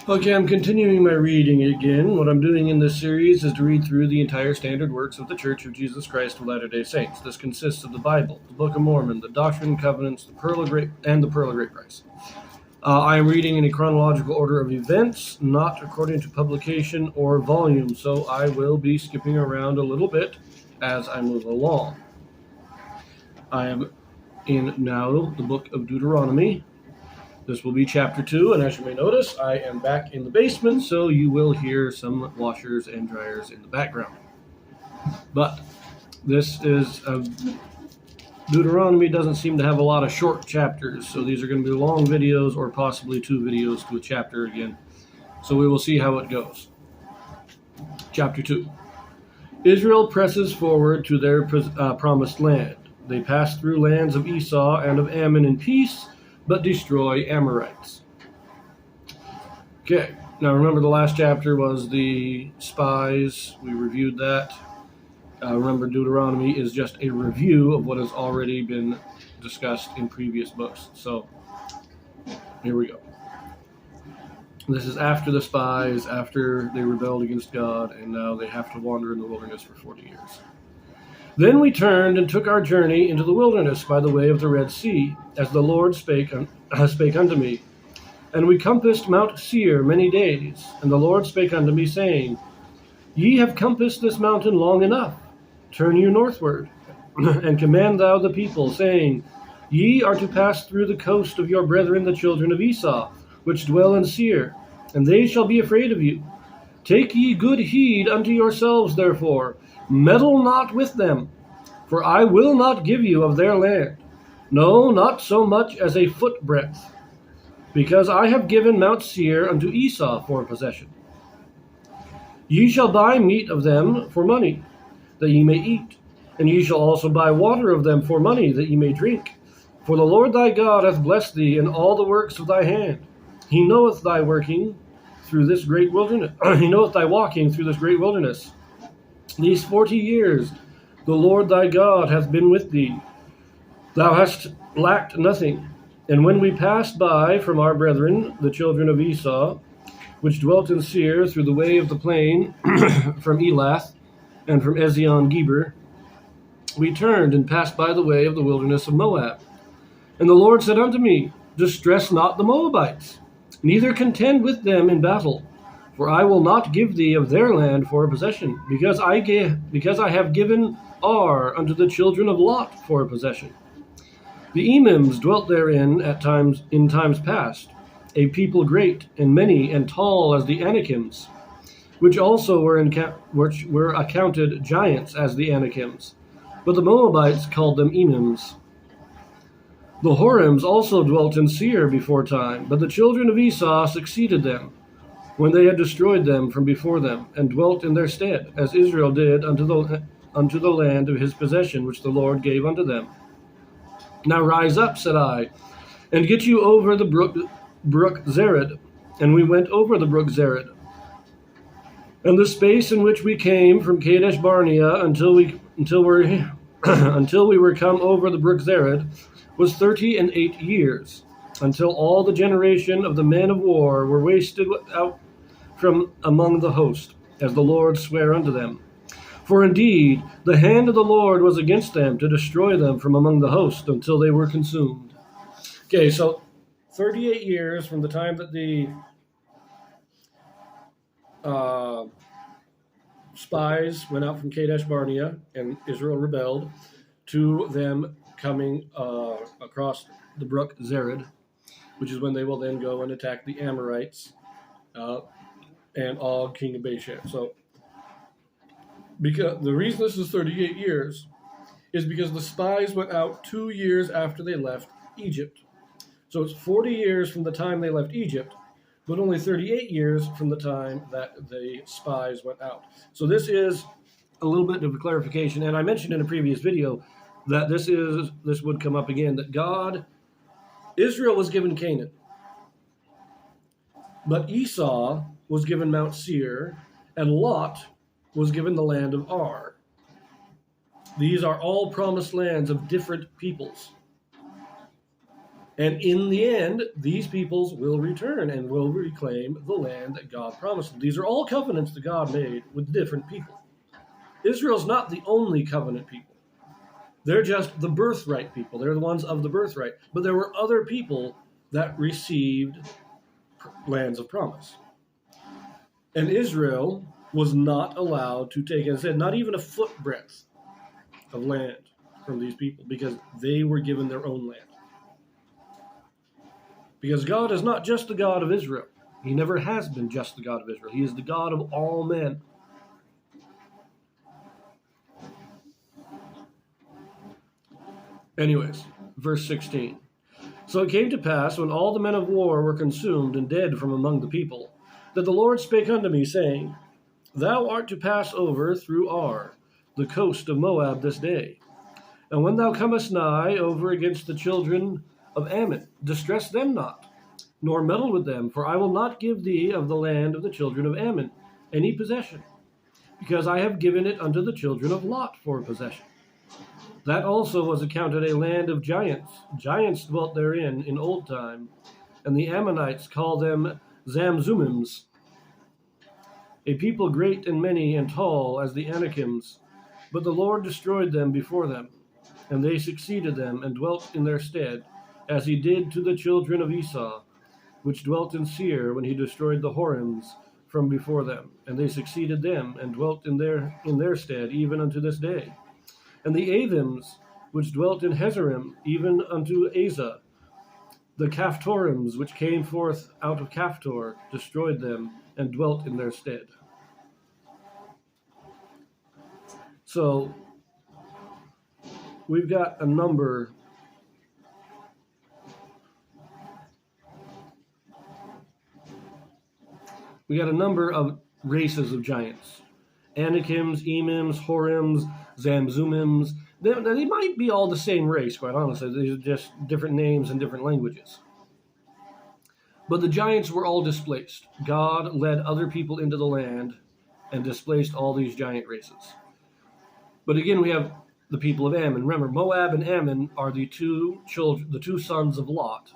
Okay, I'm continuing my reading again. What I'm doing in this series is to read through the entire standard works of the Church of Jesus Christ of Latter-day Saints. This consists of the Bible, the Book of Mormon, the Doctrine and Covenants, the Pearl of Great Price. I am reading in a chronological order of events, not according to publication or volume, so I will be skipping around a little bit as I move along. I am in now the Book of Deuteronomy. This will be chapter 2, and as you may notice, I am back in the basement, so you will hear some washers and dryers in the background. But this is Deuteronomy doesn't seem to have a lot of short chapters, so these are going to be long videos or possibly 2 videos to a chapter again. So we will see how it goes. Chapter 2. Israel presses forward to their promised land. They pass through lands of Esau and of Ammon in peace, but destroy Amorites. Okay, now remember the last chapter was the spies. We reviewed that. Remember, Deuteronomy is just a review of what has already been discussed in previous books. So, here we go. This is after the spies, after they rebelled against God, and now they have to wander in the wilderness for 40 years. Then we turned and took our journey into the wilderness by the way of the Red Sea, as the Lord spake unto me. And we compassed Mount Seir many days, and the Lord spake unto me, saying, Ye have compassed this mountain long enough. Turn you northward, and command thou the people, saying, Ye are to pass through the coast of your brethren the children of Esau, which dwell in Seir, and they shall be afraid of you. Take ye good heed unto yourselves, therefore, meddle not with them, for I will not give you of their land, no, not so much as a foot breadth, because I have given Mount Seir unto Esau for possession. Ye shall buy meat of them for money, that ye may eat, and ye shall also buy water of them for money, that ye may drink. For the Lord thy God hath blessed thee in all the works of thy hand. He knoweth thy working through this great wilderness. He knoweth thy walking through this great wilderness. These 40 years the Lord thy God hath been with thee. Thou hast lacked nothing. And when we passed by from our brethren, the children of Esau, which dwelt in Seir through the way of the plain, from Elath and from Ezion-Geber, we turned and passed by the way of the wilderness of Moab. And the Lord said unto me, Distress not the Moabites, neither contend with them in battle. For I will not give thee of their land for a possession, because I have given Ar unto the children of Lot for a possession. The Emims dwelt therein in times past, a people great and many and tall as the Anakims, which also were accounted giants as the Anakims, but the Moabites called them Emims. The Horims also dwelt in Seir before time, but the children of Esau succeeded them, when they had destroyed them from before them, and dwelt in their stead, as Israel did unto the land of his possession, which the Lord gave unto them. Now rise up, said I, and get you over the brook Zered. And we went over the brook Zered. And the space in which we came from Kadesh Barnea until we were come over the brook Zered was 38 years, until all the generation of the men of war were wasted out from among the host, as the Lord sware unto them. For indeed, the hand of the Lord was against them to destroy them from among the host until they were consumed. Okay, so 38 years from the time that the spies went out from Kadesh Barnea and Israel rebelled, to them coming across the brook Zered, which is when they will then go and attack the Amorites and Og, king of Bashan. So, because the reason this is 38 years is because the spies went out 2 years after they left Egypt. So it's 40 years from the time they left Egypt, but only 38 years from the time that the spies went out. So this is a little bit of a clarification, and I mentioned in a previous video that this would come up again, that Israel was given Canaan, but Esau was given Mount Seir, and Lot was given the land of Ar. These are all promised lands of different peoples. And in the end, these peoples will return and will reclaim the land that God promised them. These are all covenants that God made with different people. Israel's not the only covenant people. They're just the birthright people. They're the ones of the birthright. But there were other people that received lands of promise. And Israel was not allowed to take, as I said, not even a foot breadth of land from these people, because they were given their own land. Because God is not just the God of Israel. He never has been just the God of Israel. He is the God of all men. Anyways, verse 16. So it came to pass, when all the men of war were consumed and dead from among the people, that the Lord spake unto me, saying, Thou art to pass over through Ar, the coast of Moab, this day. And when thou comest nigh over against the children of Ammon, distress them not, nor meddle with them, for I will not give thee of the land of the children of Ammon any possession, because I have given it unto the children of Lot for a possession. That also was accounted a land of giants. Giants dwelt therein in old time, and the Ammonites call them Zamzummims, a people great and many and tall as the Anakims. But the Lord destroyed them before them, and they succeeded them and dwelt in their stead, as he did to the children of Esau, which dwelt in Seir when he destroyed the Horims from before them, and they succeeded them and dwelt in their stead even unto this day. And the Avims, which dwelt in Hezerim, even unto Asa, the Caphtorims, which came forth out of Caphtor, destroyed them and dwelt in their stead. So we've got a number of races of giants. Anakims, Emims, Horims, Zamzummims. They might be all the same race, quite honestly. These are just different names and different languages. But the giants were all displaced. God led other people into the land and displaced all these giant races. But again, we have the people of Ammon. Remember, Moab and Ammon are the two sons of Lot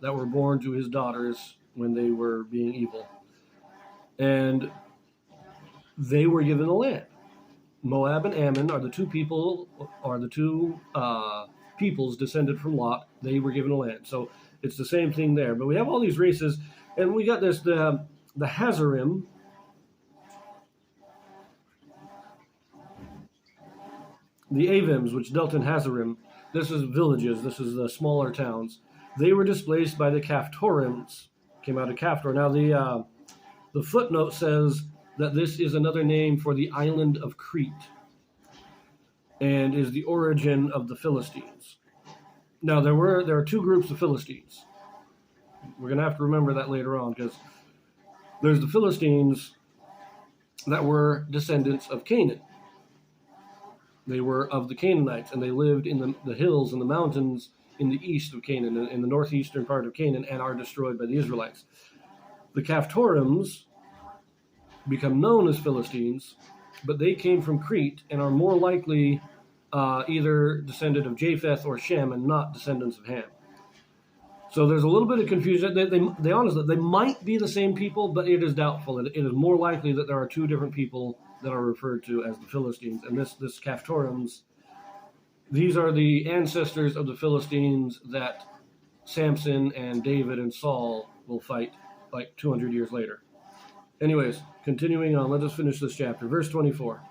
that were born to his daughters when they were being evil. And they were given the land. Moab and Ammon are the two peoples descended from Lot. They were given the land. So it's the same thing there. But we have all these races, and we got this, the Hazarim, the Avims, which dealt in Hazarim. This is villages. This is the smaller towns. They were displaced by the Caphtorims, came out of Caphtor. Now the footnote says that this is another name for the island of Crete and is the origin of the Philistines. Now, there are two groups of Philistines. We're going to have to remember that later on, because there's the Philistines that were descendants of Canaan. They were of the Canaanites, and they lived in the hills and the mountains in the east of Canaan, in the northeastern part of Canaan, and are destroyed by the Israelites. The Caphtorims become known as Philistines, but they came from Crete and are more likely either descendant of Japheth or Shem and not descendants of Ham. So there's a little bit of confusion. They honestly, they might be the same people, but it is doubtful. It is more likely that there are two different people that are referred to as the Philistines. And this Caphtorims, these are the ancestors of the Philistines that Samson and David and Saul will fight like 200 years later. Anyways, continuing on, let us finish this chapter. Verse 24.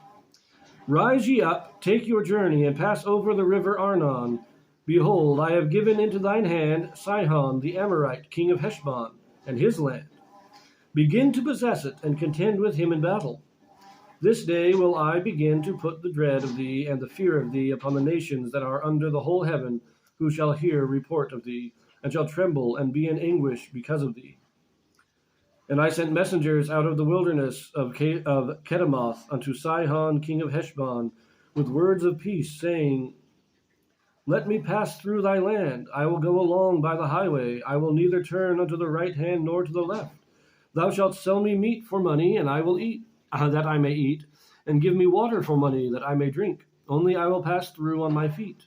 Rise ye up, take your journey, and pass over the river Arnon. Behold, I have given into thine hand Sihon the Amorite, king of Heshbon, and his land. Begin to possess it, and contend with him in battle. This day will I begin to put the dread of thee and the fear of thee upon the nations that are under the whole heaven, who shall hear report of thee, and shall tremble and be in anguish because of thee. And I sent messengers out of the wilderness of Kedemoth unto Sihon king of Heshbon, with words of peace, saying, Let me pass through thy land. I will go along by the highway. I will neither turn unto the right hand nor to the left. Thou shalt sell me meat for money, and I will eat, that I may eat, and give me water for money, that I may drink. Only I will pass through on my feet.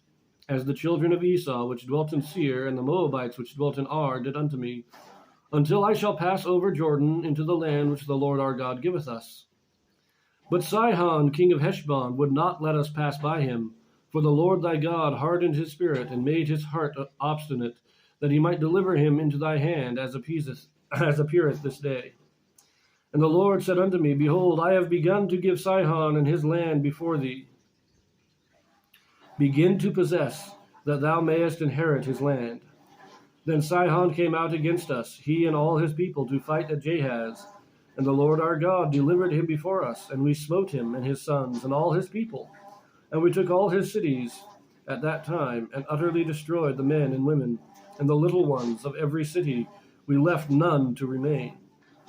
as the children of Esau, which dwelt in Seir, and the Moabites, which dwelt in Ar, did unto me, until I shall pass over Jordan into the land which the Lord our God giveth us. But Sihon, king of Heshbon, would not let us pass by him, for the Lord thy God hardened his spirit, and made his heart obstinate, that he might deliver him into thy hand, as appeareth this day. And the Lord said unto me, Behold, I have begun to give Sihon and his land before thee. Begin to possess, that thou mayest inherit his land. Then Sihon came out against us, he and all his people, to fight at Jahaz. And the Lord our God delivered him before us, and we smote him and his sons and all his people. And we took all his cities at that time, and utterly destroyed the men and women, and the little ones of every city. We left none to remain.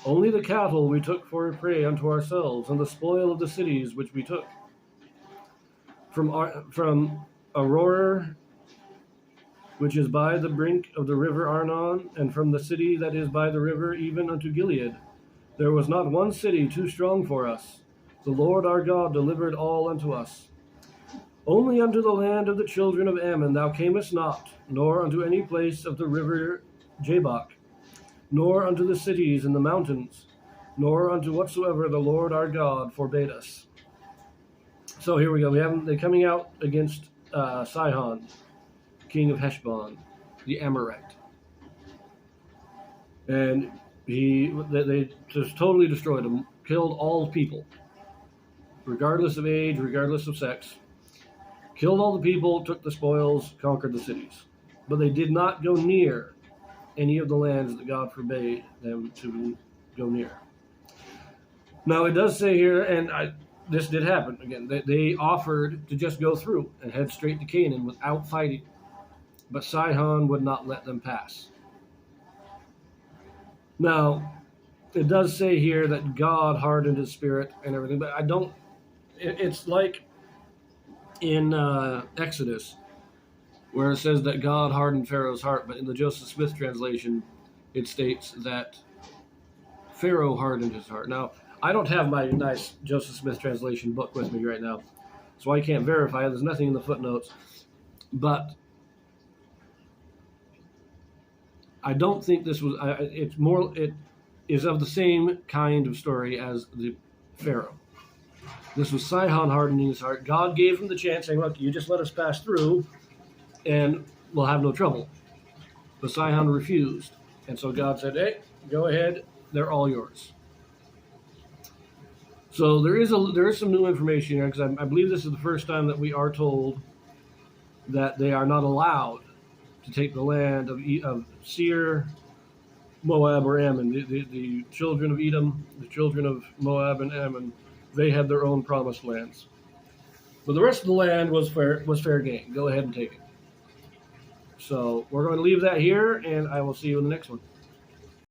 Only the cattle we took for a prey unto ourselves, and the spoil of the cities which we took. From Aroer, which is by the brink of the river Arnon, and from the city that is by the river, even unto Gilead, there was not one city too strong for us. The Lord our God delivered all unto us. Only unto the land of the children of Ammon thou camest not, nor unto any place of the river Jabbok, nor unto the cities in the mountains, nor unto whatsoever the Lord our God forbade us. So here we go. They're coming out against Sihon, king of Heshbon, the Amorite. And they just totally destroyed him, killed all people, regardless of age, regardless of sex. Killed all the people, took the spoils, conquered the cities. But they did not go near any of the lands that God forbade them to go near. Now it does say here, and this did happen again, they offered to just go through and head straight to Canaan without fighting. But Sihon would not let them pass. Now, it does say here that God hardened his spirit and everything, but it's like in Exodus, where it says that God hardened Pharaoh's heart, but in the Joseph Smith translation, it states that Pharaoh hardened his heart. Now, I don't have my nice Joseph Smith translation book with me right now, so I can't verify it. There's nothing in the footnotes, but I don't think this was, it is of the same kind of story as the Pharaoh. This was Sihon hardening his heart. God gave him the chance, saying, look, you just let us pass through, and we'll have no trouble. But Sihon refused. And so God said, hey, go ahead, they're all yours. So there is some new information here, because I believe this is the first time that we are told that they are not allowed to take the land of Seir, Moab, or Ammon. The children of Edom, the children of Moab and Ammon, they had their own promised lands. But the rest of the land was fair game. Go ahead and take it. So we're going to leave that here, and I will see you in the next one.